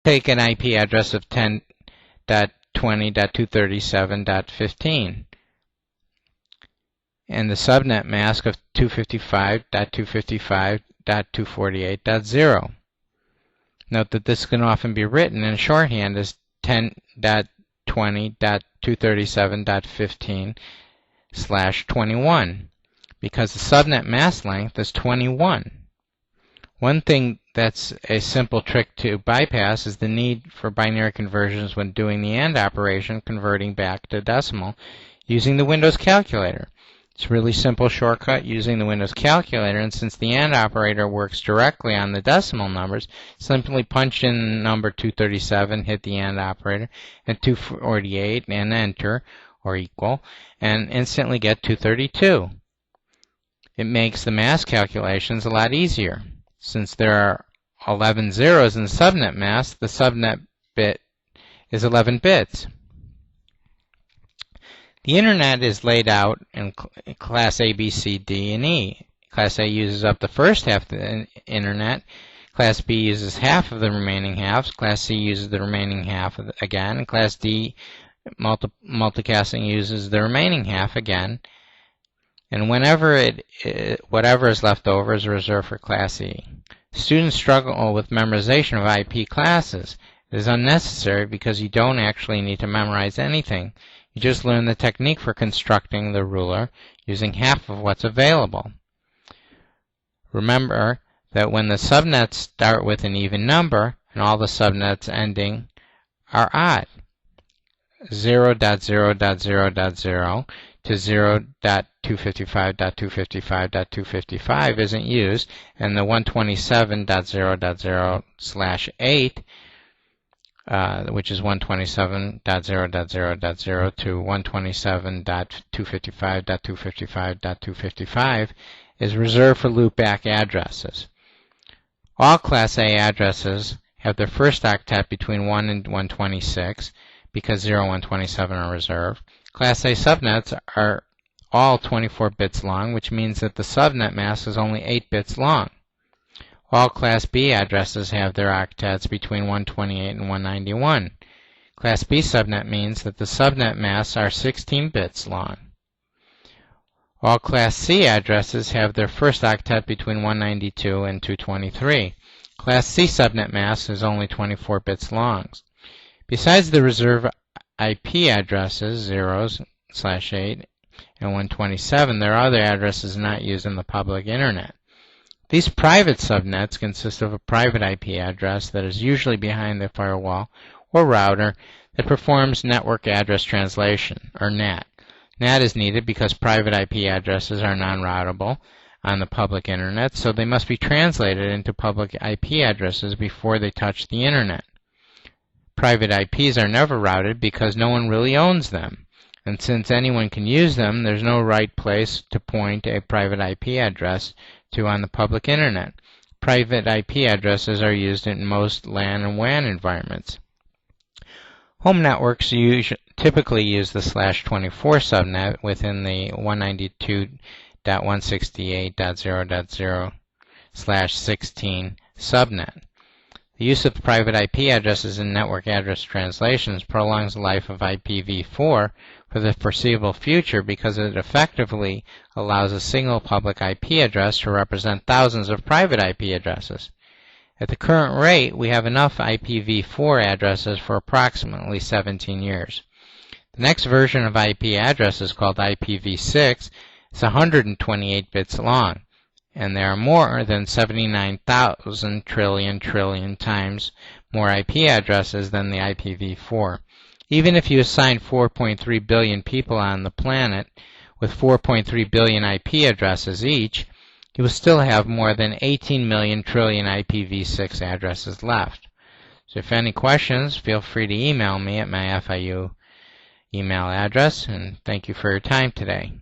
take an IP address of 10.20.237.15 and the subnet mask of 255.255.248.0. Note that this can often be written in shorthand as 10.20.237.15/21 because the subnet mask length is 21. One thing that's a simple trick to bypass is the need for binary conversions when doing the AND operation, converting back to decimal using the Windows calculator. It's a really simple shortcut using the Windows calculator, and since the AND operator works directly on the decimal numbers, simply punch in number 237, hit the AND operator, and 248, and enter, or equal, and instantly get 232. It makes the mask calculations a lot easier. Since there are 11 zeros in the subnet mask, the subnet bit is 11 bits. The Internet is laid out in Class A, B, C, D, and E. Class A uses up the first half of the Internet. Class B uses half of the remaining halves. Class C uses the remaining half again. And Class D, multicasting, uses the remaining half again. And whatever is left over is reserved for Class E. Students struggle with memorization of IP classes. It is unnecessary because you don't actually need to memorize anything. You just learn the technique for constructing the ruler using half of what's available. Remember that when the subnets start with an even number and all the subnets ending are odd, 0.0.0.0 to 0.255.255.255 isn't used, and the 127.0.0/8 which is 127.0.0.0 to 127.255.255.255 is reserved for loopback addresses. All Class A addresses have their first octet between 1 and 126 because 0 and 127 are reserved. Class A subnets are all 24 bits long, which means that the subnet mask is only 8 bits long. All Class B addresses have their octets between 128 and 191. Class B subnet means that the subnet masks are 16 bits long. All Class C addresses have their first octet between 192 and 223. Class C subnet mask is only 24 bits long. Besides the reserved IP addresses, 0/8 and 127, there are other addresses not used in the public Internet. These private subnets consist of a private IP address that is usually behind the firewall or router that performs network address translation, or NAT. NAT is needed because private IP addresses are non-routable on the public Internet, so they must be translated into public IP addresses before they touch the Internet. Private IPs are never routed because no one really owns them, and since anyone can use them, there's no right place to point a private IP address to on the public Internet. Private IP addresses are used in most LAN and WAN environments. Home networks typically use the /24 subnet within the 192.168.0.0/16 subnet. The use of private IP addresses in network address translations prolongs the life of IPv4 for the foreseeable future because it effectively allows a single public IP address to represent thousands of private IP addresses. At the current rate, we have enough IPv4 addresses for approximately 17 years. The next version of IP addresses, called IPv6, is 128 bits long, and there are more than 79,000 trillion times more IP addresses than the IPv4. Even if you assign 4.3 billion people on the planet with 4.3 billion IP addresses each, you will still have more than 18 million trillion IPv6 addresses left. So if any questions, feel free to email me at my FIU email address, and thank you for your time today.